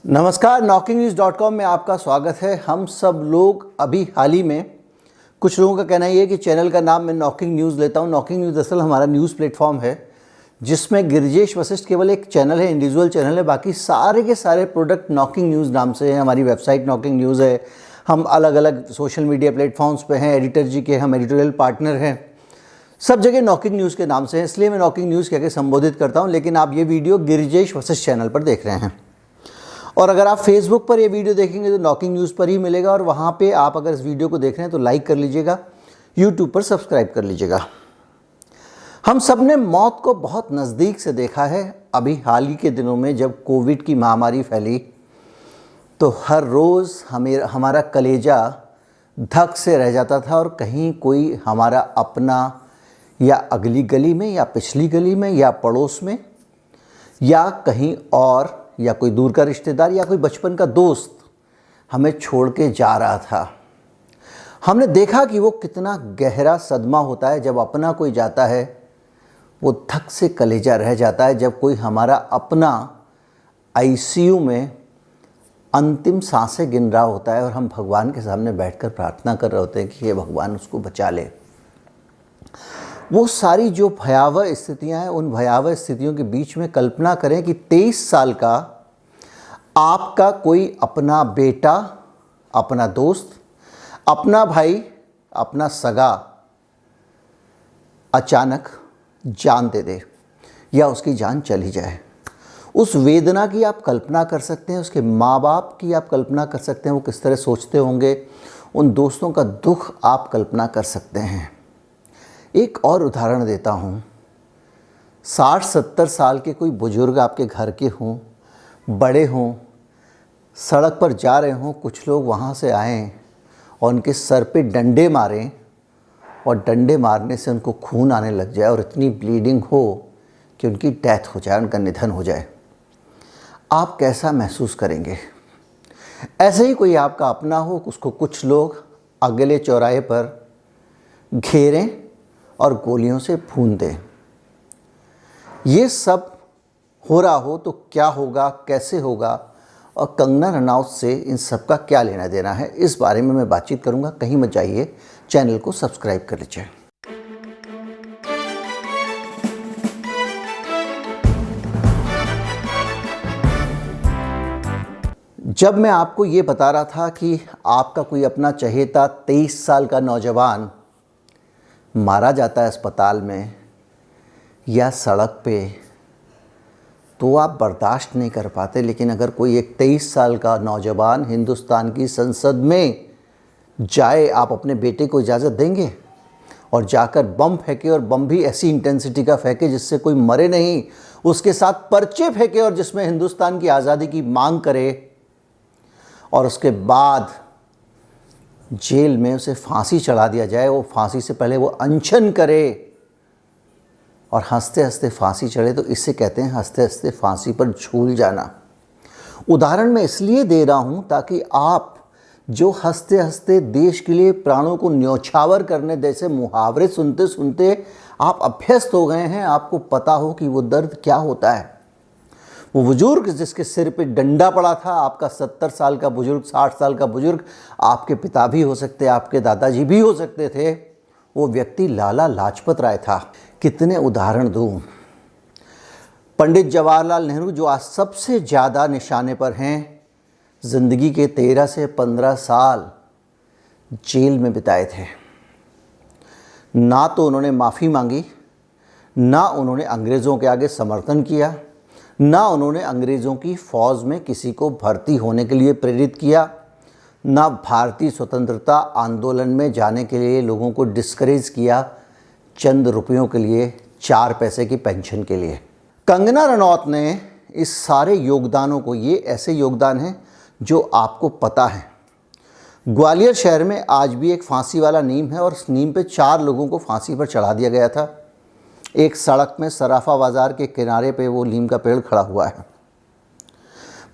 नमस्कार, knocking-news.com में आपका स्वागत है। हम सब लोग अभी हाल ही में कुछ लोगों का कहना ये है कि चैनल का नाम मैं नॉकिंग न्यूज़ लेता हूँ। नॉकिंग न्यूज़ असल हमारा न्यूज़ प्लेटफॉर्म है जिसमें गिरिजेश वशिष्ठ केवल एक चैनल है, इंडिविजुअल चैनल है। बाकी सारे के सारे प्रोडक्ट नॉकिंग न्यूज़ नाम से हैं। हमारी वेबसाइट नॉकिंग न्यूज़ है। हम अलग अलग सोशल मीडिया प्लेटफॉर्म्स पे हैं। एडिटर जी के हम एडिटोरियल पार्टनर हैं। सब जगह नॉकिंग न्यूज़ के नाम से है, इसलिए मैं नॉकिंग न्यूज़ कह के संबोधित करता हूँ। लेकिन आप ये वीडियो गिरिजेश वशिष्ठ चैनल पर देख रहे हैं, और अगर आप फेसबुक पर ये वीडियो देखेंगे तो नॉकिंग न्यूज़ पर ही मिलेगा। और वहाँ पे आप अगर इस वीडियो को देख रहे हैं तो लाइक कर लीजिएगा, यूट्यूब पर सब्सक्राइब कर लीजिएगा। हम सब ने मौत को बहुत नज़दीक से देखा है। अभी हाल ही के दिनों में जब कोविड की महामारी फैली तो हर रोज़ हमारा कलेजा धक से रह जाता था, और कहीं कोई हमारा अपना या अगली गली में या पिछली गली में या पड़ोस में या कहीं और, या कोई दूर का रिश्तेदार या कोई बचपन का दोस्त हमें छोड़ के जा रहा था। हमने देखा कि वो कितना गहरा सदमा होता है जब अपना कोई जाता है। वो धक से कलेजा रह जाता है जब कोई हमारा अपना आईसीयू में अंतिम सांसें गिन रहा होता है और हम भगवान के सामने बैठकर प्रार्थना कर रहे होते हैं कि हे भगवान उसको बचा ले। वो सारी जो भयावह स्थितियां हैं, उन भयावह स्थितियों के बीच में कल्पना करें कि 23 साल का आपका कोई अपना बेटा, अपना दोस्त, अपना भाई, अपना सगा अचानक जान दे दे या उसकी जान चली जाए। उस वेदना की आप कल्पना कर सकते हैं, उसके माँ बाप की आप कल्पना कर सकते हैं वो किस तरह सोचते होंगे। उन दोस्तों का दुख आप कल्पना कर सकते हैं। एक और उदाहरण देता हूँ। 60-70 साल के कोई बुजुर्ग आपके घर के हों, बड़े हों, सड़क पर जा रहे हों, कुछ लोग वहाँ से आएँ और उनके सर पे डंडे मारें, और डंडे मारने से उनको खून आने लग जाए और इतनी ब्लीडिंग हो कि उनकी डेथ हो जाए, उनका निधन हो जाए। आप कैसा महसूस करेंगे? ऐसे ही कोई आपका अपना हो, उसको कुछ लोग अगले चौराहे पर घेरें और गोलियों से भून दें। ये सब हो रहा हो तो क्या होगा, कैसे होगा, और कंगना रनौत से इन सब का क्या लेना देना है, इस बारे में मैं बातचीत करूंगा। कहीं मत जाइए, चैनल को सब्सक्राइब कर लीजिए। जब मैं आपको ये बता रहा था कि आपका कोई अपना चहेता 23 साल का नौजवान मारा जाता है अस्पताल में या सड़क पे, तो आप बर्दाश्त नहीं कर पाते। लेकिन अगर कोई एक 23 साल का नौजवान हिंदुस्तान की संसद में जाए, आप अपने बेटे को इजाज़त देंगे? और जाकर बम फेंके, और बम भी ऐसी इंटेंसिटी का फेंके जिससे कोई मरे नहीं, उसके साथ पर्चे फेंके और जिसमें हिंदुस्तान की आज़ादी की मांग करे, और उसके बाद जेल में उसे फांसी चढ़ा दिया जाए। वो फांसी से पहले वो अनशन करे और हंसते हंसते फांसी चढ़े, तो इससे कहते हैं हंसते हंसते फांसी पर झूल जाना। उदाहरण मैं इसलिए दे रहा हूँ ताकि आप जो हंसते हंसते देश के लिए प्राणों को न्यौछावर करने जैसे मुहावरे सुनते सुनते आप अभ्यस्त हो गए हैं, आपको पता हो कि वो दर्द क्या होता है। वो बुजुर्ग जिसके सिर पे डंडा पड़ा था, आपका 70 साल का बुजुर्ग, 60 साल का बुजुर्ग, आपके पिता भी हो सकते, आपके दादाजी भी हो सकते थे। वो व्यक्ति लाला लाजपत राय था। कितने उदाहरण दूं। पंडित जवाहरलाल नेहरू जो आज सबसे ज़्यादा निशाने पर हैं, ज़िंदगी के 13 से 15 साल जेल में बिताए थे। ना तो उन्होंने माफ़ी मांगी, ना उन्होंने अंग्रेज़ों के आगे समर्थन किया, ना उन्होंने अंग्रेज़ों की फ़ौज में किसी को भर्ती होने के लिए प्रेरित किया, ना भारतीय स्वतंत्रता आंदोलन में जाने के लिए लोगों को डिस्करेज किया चंद रुपयों के लिए, 4 पैसे की पेंशन के लिए। कंगना रनौत ने इस सारे योगदानों को, ये ऐसे योगदान हैं जो आपको पता है। ग्वालियर शहर में आज भी एक फांसी वाला नीम है, और उस नीम पे 4 लोगों को फांसी पर चढ़ा दिया गया था। एक सड़क में सराफा बाज़ार के किनारे पे वो नीम का पेड़ खड़ा हुआ है।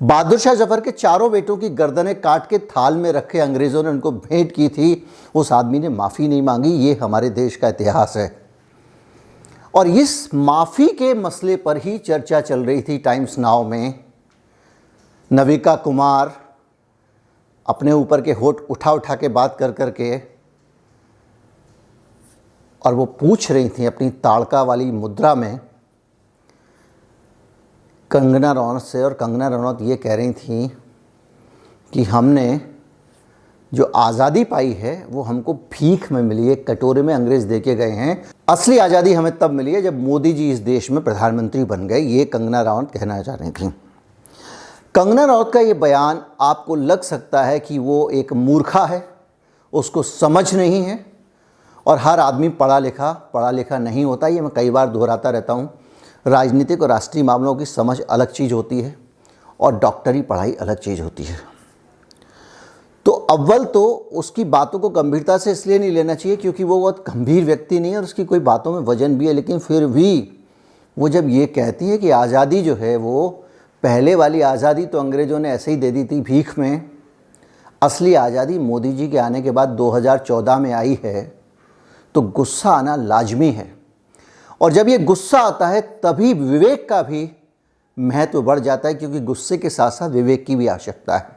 बहादुर शाह जफर के 4 बेटों की गर्दनें काट के थाल में रखे अंग्रेज़ों ने उनको भेंट की थी, उस आदमी ने माफ़ी नहीं मांगी। ये हमारे देश का इतिहास है। और इस माफ़ी के मसले पर ही चर्चा चल रही थी टाइम्स नाउ में नविका कुमार अपने ऊपर के होठ उठा उठा के बात कर कर के, और वो पूछ रही थी अपनी ताड़का वाली मुद्रा में कंगना रनौत से, और कंगना रनौत ये कह रही थी कि हमने जो आज़ादी पाई है वो हमको भीख में मिली है, कटोरे में अंग्रेज़ दे के गए हैं। असली आज़ादी हमें तब मिली है जब मोदी जी इस देश में प्रधानमंत्री बन गए। ये कंगना रनौत कहना चाह रही थी। कंगना रनौत का ये बयान आपको लग सकता है कि वो एक मूर्खा है, उसको समझ नहीं है, और हर आदमी पढ़ा लिखा नहीं होता। ये मैं कई बार दोहराता रहता हूँ। राजनीतिक और राष्ट्रीय मामलों की समझ अलग चीज़ होती है और डॉक्टरी पढ़ाई अलग चीज़ होती है। तो अव्वल तो उसकी बातों को गंभीरता से इसलिए नहीं लेना चाहिए क्योंकि वो बहुत गंभीर व्यक्ति नहीं है और उसकी कोई बातों में वजन भी है, लेकिन फिर भी वो जब ये कहती है कि आज़ादी जो है वो पहले वाली आज़ादी तो अंग्रेज़ों ने ऐसे ही दे दी थी भीख में, असली आज़ादी मोदी जी के आने के बाद 2014 में आई है, तो गुस्सा आना लाजमी है। और जब ये गुस्सा आता है तभी विवेक का भी महत्व बढ़ जाता है, क्योंकि गुस्से के साथ साथ विवेक की भी आवश्यकता है।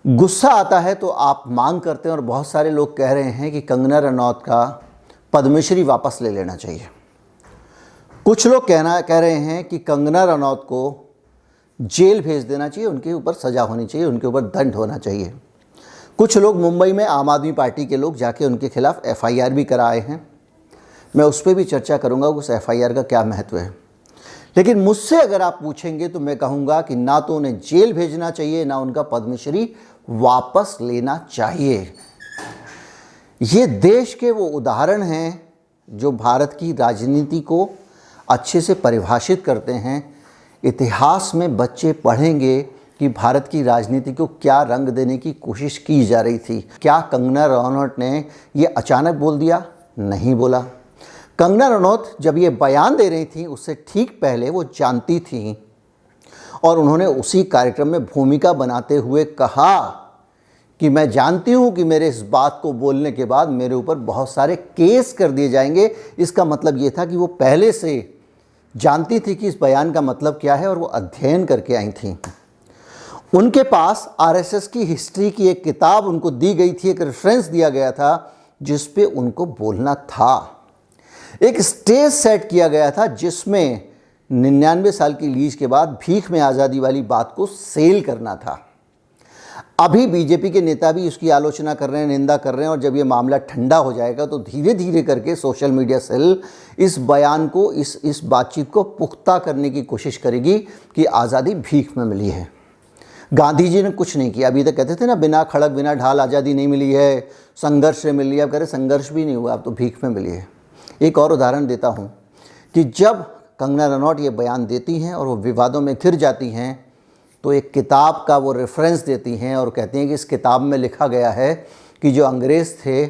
गुस्सा आता है तो आप मांग करते हैं, और बहुत सारे लोग कह रहे हैं कि कंगना रनौत का पद्मश्री वापस ले लेना चाहिए। कुछ लोग कह रहे हैं कि कंगना रनौत को जेल भेज देना चाहिए, उनके ऊपर सज़ा होनी चाहिए, उनके ऊपर दंड होना चाहिए। कुछ लोग मुंबई में आम आदमी पार्टी के लोग जाके उनके खिलाफ FIR भी कराए हैं। मैं उस पर भी चर्चा करूंगा उस FIR का क्या महत्व है। लेकिन मुझसे अगर आप पूछेंगे तो मैं कहूँगा कि ना तो उन्हें जेल भेजना चाहिए, ना उनका पद्मश्री वापस लेना चाहिए। ये देश के वो उदाहरण हैं जो भारत की राजनीति को अच्छे से परिभाषित करते हैं। इतिहास में बच्चे पढ़ेंगे कि भारत की राजनीति को क्या रंग देने की कोशिश की जा रही थी। क्या कंगना रनौत ने ये अचानक बोल दिया? नहीं बोला। कंगना रनौत जब ये बयान दे रही थी उससे ठीक पहले वो जानती थी, और उन्होंने उसी कार्यक्रम में भूमिका बनाते हुए कहा कि मैं जानती हूँ कि मेरे इस बात को बोलने के बाद मेरे ऊपर बहुत सारे केस कर दिए जाएंगे। इसका मतलब ये था कि वो पहले से जानती थी कि इस बयान का मतलब क्या है, और वो अध्ययन करके आई थी। उनके पास RSS की हिस्ट्री की एक किताब उनको दी गई थी, एक रेफरेंस दिया गया था जिस पे उनको बोलना था। एक स्टेज सेट किया गया था जिसमें 99 साल की लीज के बाद भीख में आज़ादी वाली बात को सेल करना था। अभी बीजेपी के नेता भी उसकी आलोचना कर रहे हैं, निंदा कर रहे हैं, और जब ये मामला ठंडा हो जाएगा तो धीरे धीरे करके सोशल मीडिया सेल इस बयान को, इस बातचीत को पुख्ता करने की कोशिश करेगी कि आज़ादी भीख में मिली है। गांधी जी ने कुछ नहीं किया। अभी तक कहते थे ना, बिना खड़क बिना ढाल आज़ादी नहीं मिली है, संघर्ष से मिली है। अब कह रहे संघर्ष भी नहीं हुआ, अब तो भीख में मिली है। एक और उदाहरण देता हूँ कि जब कंगना रनौत ये बयान देती हैं और वो विवादों में घिर जाती हैं तो एक किताब का वो रेफरेंस देती हैं और कहती हैं कि इस किताब में लिखा गया है कि जो अंग्रेज़ थे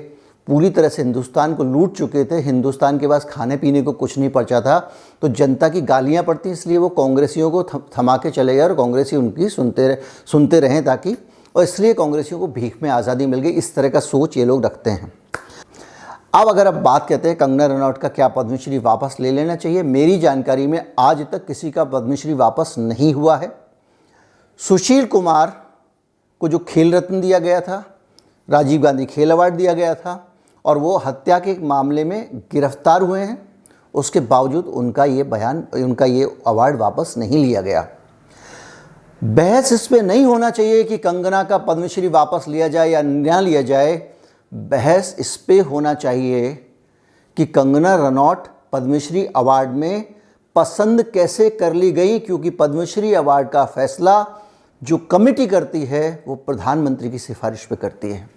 पूरी तरह से हिंदुस्तान को लूट चुके थे, हिंदुस्तान के पास खाने पीने को कुछ नहीं बचा था, तो जनता की गालियां पड़ती, इसलिए वो कांग्रेसियों को थमा के चले गए और कांग्रेसी उनकी सुनते रहें ताकि, और इसलिए कांग्रेसियों को भीख में आज़ादी मिल गई। इस तरह का सोच ये लोग रखते हैं। अब अगर आप बात कहते हैं कंगना रनौत का क्या पद्मश्री वापस ले लेना चाहिए, मेरी जानकारी में आज तक किसी का पद्मश्री वापस नहीं हुआ है। सुशील कुमार को जो खेल रत्न दिया गया था, राजीव गांधी खेल अवार्ड दिया गया था, और वो हत्या के मामले में गिरफ्तार हुए हैं, उसके बावजूद उनका ये अवार्ड वापस नहीं लिया गया। बहस इस पे नहीं होना चाहिए कि कंगना का पद्मश्री वापस लिया जाए या ना लिया जाए। बहस इस पे होना चाहिए कि कंगना रनौत पद्मश्री अवार्ड में पसंद कैसे कर ली गई, क्योंकि पद्मश्री अवार्ड का फैसला जो कमेटी करती है वो प्रधानमंत्री की सिफारिश पे करती है।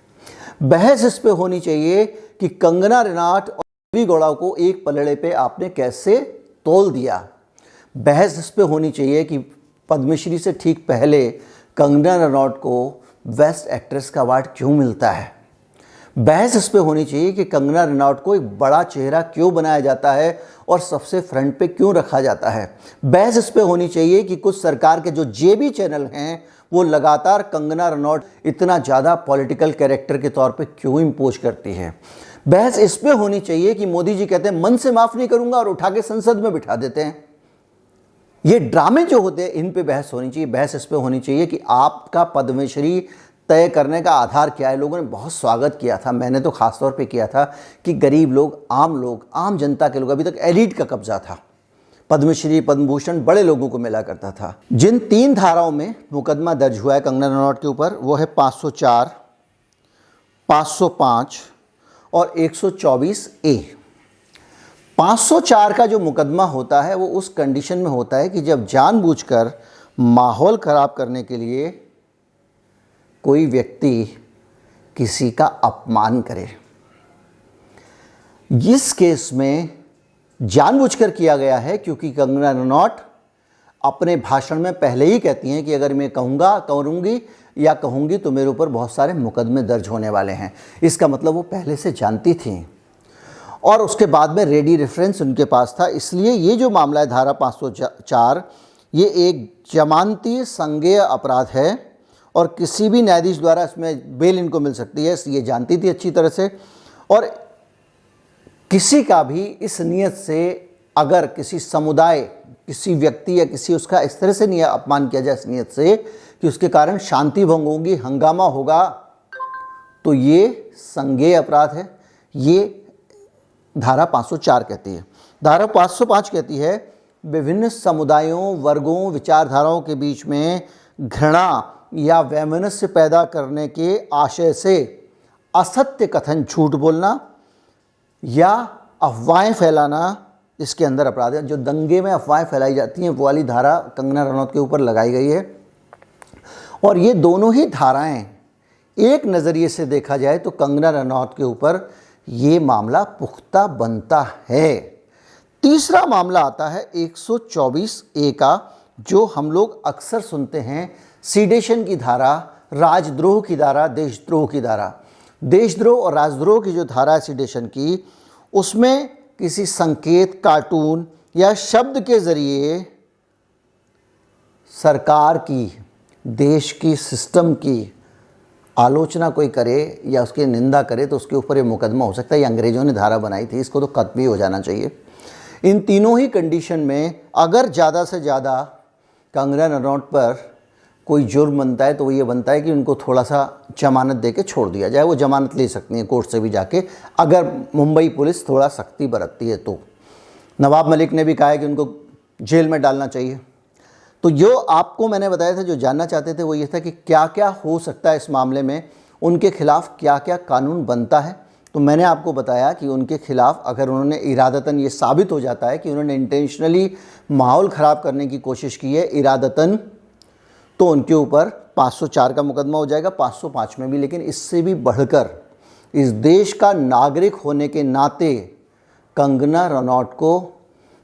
बहस इस पे होनी चाहिए कि कंगना रनौत और देवी गौड़ा को एक पलड़े पे आपने कैसे तोल दिया। बहस इस पे होनी चाहिए कि पद्मश्री से ठीक पहले कंगना रनौत को बेस्ट एक्ट्रेस का अवार्ड क्यों मिलता है। बहस इस पे होनी चाहिए कि कंगना रनौत को एक बड़ा चेहरा क्यों बनाया जाता है और सबसे फ्रंट पे क्यों रखा जाता है। बहस इस पे होनी चाहिए कि कुछ सरकार के जो जेबी चैनल हैं वो लगातार कंगना रनौत इतना ज़्यादा पॉलिटिकल कैरेक्टर के तौर पे क्यों इम्पोज करती है। बहस इस पे होनी चाहिए कि मोदी जी कहते हैं मन से माफ़ नहीं करूंगा और उठा के संसद में बिठा देते हैं। ये ड्रामे जो होते हैं इन पे बहस होनी चाहिए, बहस इस पे होनी चाहिए कि आपका पद्मश्री तय करने का आधार क्या है। लोगों ने बहुत स्वागत किया था, मैंने तो ख़ास तौर पे किया था कि गरीब लोग, आम जनता के लोग, अभी तक एलिट का कब्जा था, पद्मश्री पद्म भूषण बड़े लोगों को मिला करता था। जिन 3 धाराओं में मुकदमा दर्ज हुआ है कंगना रनौत के ऊपर वो है 504, 505 और 124A। 504 का जो मुकदमा होता है वो उस कंडीशन में होता है कि जब जानबूझकर माहौल ख़राब करने के लिए कोई व्यक्ति किसी का अपमान करे। इस केस में जानबूझकर किया गया है क्योंकि कंगना रनौत अपने भाषण में पहले ही कहती हैं कि अगर मैं करूंगी या कहूंगी तो मेरे ऊपर बहुत सारे मुकदमे दर्ज होने वाले हैं। इसका मतलब वो पहले से जानती थी और उसके बाद में रेडी रेफरेंस उनके पास था। इसलिए ये जो मामला है धारा 504, ये एक जमानती संज्ञेय अपराध है और किसी भी न्यायाधीश द्वारा इसमें बेल इनको मिल सकती है, ये जानती थी अच्छी तरह से। और किसी का भी इस नीयत से अगर किसी समुदाय, किसी व्यक्ति या किसी उसका इस तरह से अपमान किया जाए इस नीयत से कि उसके कारण शांति भंग होगी, हंगामा होगा, तो ये संज्ञेय अपराध है। ये धारा 504 कहती है। धारा 505 कहती है विभिन्न समुदायों, वर्गों, विचारधाराओं के बीच में घृणा या वैमनस्य पैदा करने के आशय से असत्य कथन, झूठ बोलना या अफवाहें फैलाना इसके अंदर अपराध है। जो दंगे में अफवाहें फैलाई जाती हैं वो वाली धारा कंगना रनौत के ऊपर लगाई गई है। और ये दोनों ही धाराएं एक नज़रिए से देखा जाए तो कंगना रनौत के ऊपर ये मामला पुख्ता बनता है। तीसरा मामला आता है 124A का, जो हम लोग अक्सर सुनते हैं, सीडेशन की धारा, राजद्रोह की धारा, देशद्रोह की धारा। देशद्रोह और राजद्रोह की जो धारा है सीडेशन की, उसमें किसी संकेत, कार्टून या शब्द के ज़रिए सरकार की, देश की, सिस्टम की आलोचना कोई करे या उसकी निंदा करे तो उसके ऊपर ये मुकदमा हो सकता है। ये अंग्रेज़ों ने धारा बनाई थी, इसको तो खत्म ही हो जाना चाहिए। इन तीनों ही कंडीशन में अगर ज़्यादा से ज़्यादा कंगना रनौत पर कोई जुर्म बनता है तो वो ये बनता है कि उनको थोड़ा सा जमानत दे के छोड़ दिया जाए। वो जमानत ले सकती हैं कोर्ट से भी जाके, अगर मुंबई पुलिस थोड़ा सख्ती बरतती है तो। नवाब मलिक ने भी कहा है कि उनको जेल में डालना चाहिए। तो जो आपको मैंने बताया था, जो जानना चाहते थे वो ये था कि क्या क्या हो सकता है इस मामले में, उनके खिलाफ़ क्या क्या कानून बनता है। तो मैंने आपको बताया कि उनके खिलाफ़ अगर उन्होंने इरादतन, ये साबित हो जाता है कि उन्होंने इंटेंशनली माहौल ख़राब करने की कोशिश की है इरादतन, तो उनके ऊपर 504 का मुकदमा हो जाएगा, 505 में भी। लेकिन इससे भी बढ़कर इस देश का नागरिक होने के नाते कंगना रनौत को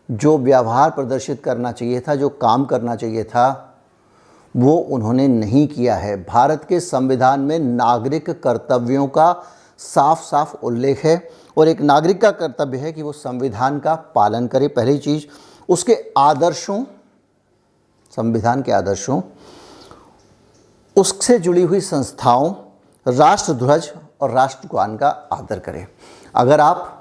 जो व्यवहार प्रदर्शित करना चाहिए था, जो काम करना चाहिए था, वो उन्होंने नहीं किया है। भारत के संविधान में नागरिक कर्तव्यों का साफ साफ उल्लेख है और एक नागरिक का कर्तव्य है कि वो संविधान का पालन करे, पहली चीज़। उसके आदर्शों, संविधान के आदर्शों, उससे जुड़ी हुई संस्थाओं, राष्ट्रध्वज और राष्ट्रगान का आदर करें। अगर आप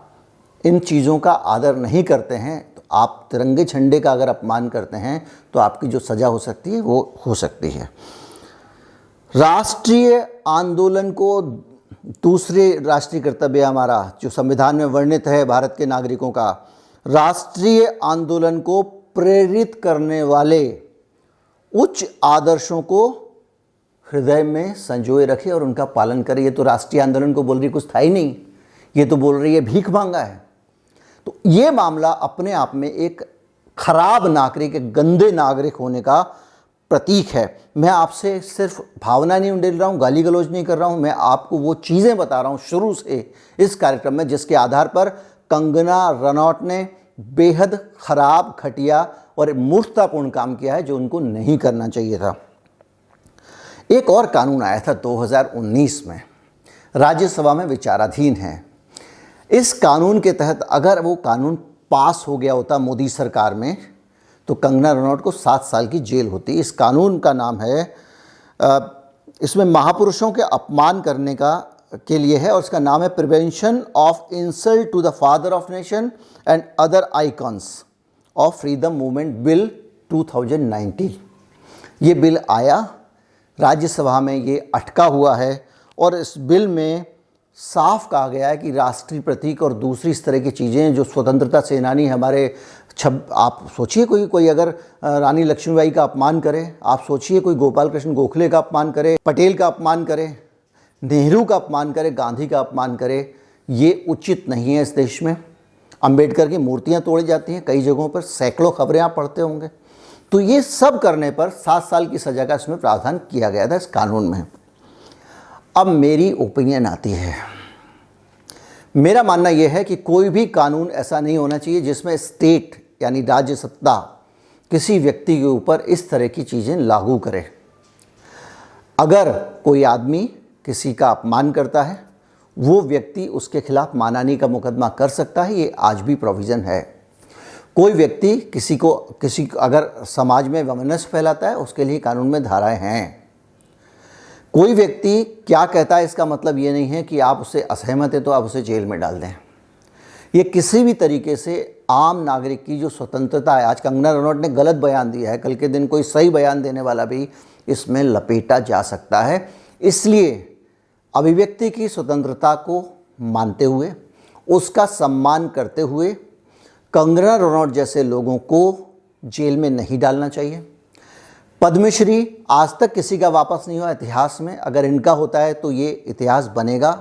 इन चीज़ों का आदर नहीं करते हैं, तो आप तिरंगे झंडे का अगर अपमान करते हैं तो आपकी जो सज़ा हो सकती है वो हो सकती है। राष्ट्रीय आंदोलन को, दूसरे राष्ट्रीय कर्तव्य हमारा जो संविधान में वर्णित है भारत के नागरिकों का, राष्ट्रीय आंदोलन को प्रेरित करने वाले उच्च आदर्शों को हृदय में संजोए रखे और उनका पालन करे। ये तो राष्ट्रीय आंदोलन को बोल रही कुछ था ही नहीं, ये तो बोल रही है भीख मांगा है। तो ये मामला अपने आप में एक खराब नागरिक, एक गंदे नागरिक होने का प्रतीक है। मैं आपसे सिर्फ भावना नहीं उंडेल रहा हूँ, गाली गलौज नहीं कर रहा हूँ, मैं आपको वो चीज़ें बता रहा हूँ शुरू से इस कार्यक्रम में जिसके आधार पर कंगना रनौत ने बेहद ख़राब, घटिया और मूर्खतापूर्ण काम किया है जो उनको नहीं करना चाहिए था। एक और कानून आया था 2019 में, राज्यसभा में विचाराधीन है। इस कानून के तहत अगर वो कानून पास हो गया होता मोदी सरकार में तो कंगना रनौत को 7 साल की जेल होती। इस कानून का नाम है, इसमें महापुरुषों के अपमान करने के लिए है और इसका नाम है prevention of insult to the father of nation and other icons of freedom movement bill 2019 ये बिल आया, राज्यसभा में ये अटका हुआ है और इस बिल में साफ कहा गया है कि राष्ट्रीय प्रतीक और दूसरी इस तरह की चीज़ें जो स्वतंत्रता सेनानी हमारे आप सोचिए कोई अगर रानी लक्ष्मीबाई का अपमान करे, आप सोचिए कोई गोपाल कृष्ण गोखले का अपमान करे, पटेल का अपमान करे, नेहरू का अपमान करे, गांधी का अपमान करे, ये उचित नहीं है इस देश में। अंबेडकर की मूर्तियां तोड़ी जाती हैं कई जगहों पर, सैकड़ों खबरें आप पढ़ते होंगे। तो ये सब करने पर 7 साल की सज़ा का इसमें प्रावधान किया गया था इस कानून में। अब मेरी ओपिनियन आती है, मेरा मानना यह है कि कोई भी कानून ऐसा नहीं होना चाहिए जिसमें स्टेट यानी राज्य सत्ता किसी व्यक्ति के ऊपर इस तरह की चीज़ें लागू करे। अगर कोई आदमी किसी का अपमान करता है, वो व्यक्ति उसके खिलाफ मानहानि का मुकदमा कर सकता है, ये आज भी प्रोविज़न है। कोई व्यक्ति किसी अगर समाज में वैमनस्य फैलाता है, उसके लिए कानून में धाराएं हैं। कोई व्यक्ति क्या कहता है इसका मतलब ये नहीं है कि आप उससे असहमत हैं तो आप उसे जेल में डाल दें। ये किसी भी तरीके से आम नागरिक की जो स्वतंत्रता है, आज कंगना रनौत ने गलत बयान दिया है, कल के दिन कोई सही बयान देने वाला भी इसमें लपेटा जा सकता है। इसलिए अभिव्यक्ति की स्वतंत्रता को मानते हुए, उसका सम्मान करते हुए कंगना रनौत जैसे लोगों को जेल में नहीं डालना चाहिए। पद्मश्री आज तक किसी का वापस नहीं हुआ इतिहास में। अगर इनका होता है तो ये इतिहास बनेगा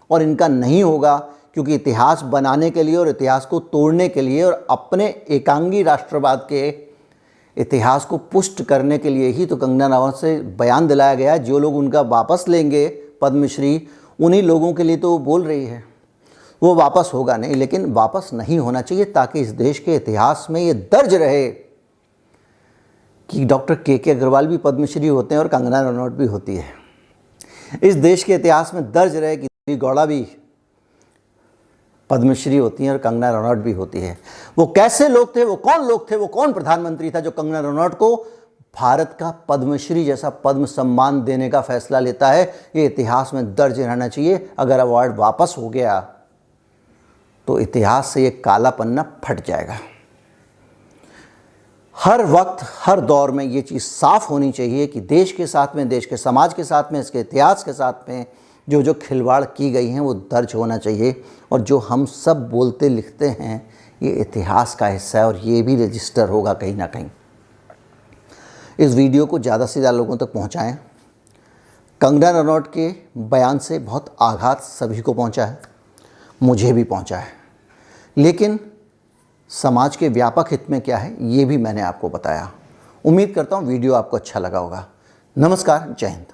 और इनका नहीं होगा, क्योंकि इतिहास बनाने के लिए और इतिहास को तोड़ने के लिए और अपने एकांगी राष्ट्रवाद के इतिहास को पुष्ट करने के लिए ही तो कंगना रनौत से बयान दिलाया गया। जो लोग उनका वापस लेंगे पद्मश्री, उन्हीं लोगों के लिए तो वो बोल रही है। वो वापस होगा नहीं, लेकिन वापस नहीं होना चाहिए ताकि इस देश के इतिहास में ये दर्ज रहे कि डॉक्टर के अग्रवाल भी पद्मश्री होते हैं और कंगना रनौत भी होती है। इस देश के इतिहास में दर्ज रहे कि देवी गौड़ा भी पद्मश्री होती हैं और कंगना रनौत भी होती है। वो कैसे लोग थे, वो कौन लोग थे, वो कौन प्रधानमंत्री था जो कंगना रनौत को भारत का पद्मश्री जैसा पद्म सम्मान देने का फैसला लेता है। ये इतिहास में दर्ज रहना चाहिए। अगर अवार्ड वापस हो गया तो इतिहास से ये काला पन्ना फट जाएगा। हर वक्त हर दौर में ये चीज़ साफ होनी चाहिए कि देश के साथ में, देश के समाज के साथ में, इसके इतिहास के साथ में जो खिलवाड़ की गई हैं वो दर्ज होना चाहिए। और जो हम सब बोलते लिखते हैं ये इतिहास का हिस्सा है और ये भी रजिस्टर होगा कहीं ना कहीं। इस वीडियो को ज़्यादा से ज़्यादा लोगों तक पहुँचाएँ। कंगना रनौत के बयान से बहुत आघात सभी को पहुँचा है, मुझे भी पहुँचा है, लेकिन समाज के व्यापक हित में क्या है ये भी मैंने आपको बताया। उम्मीद करता हूँ वीडियो आपको अच्छा लगा होगा। नमस्कार, जय हिंद।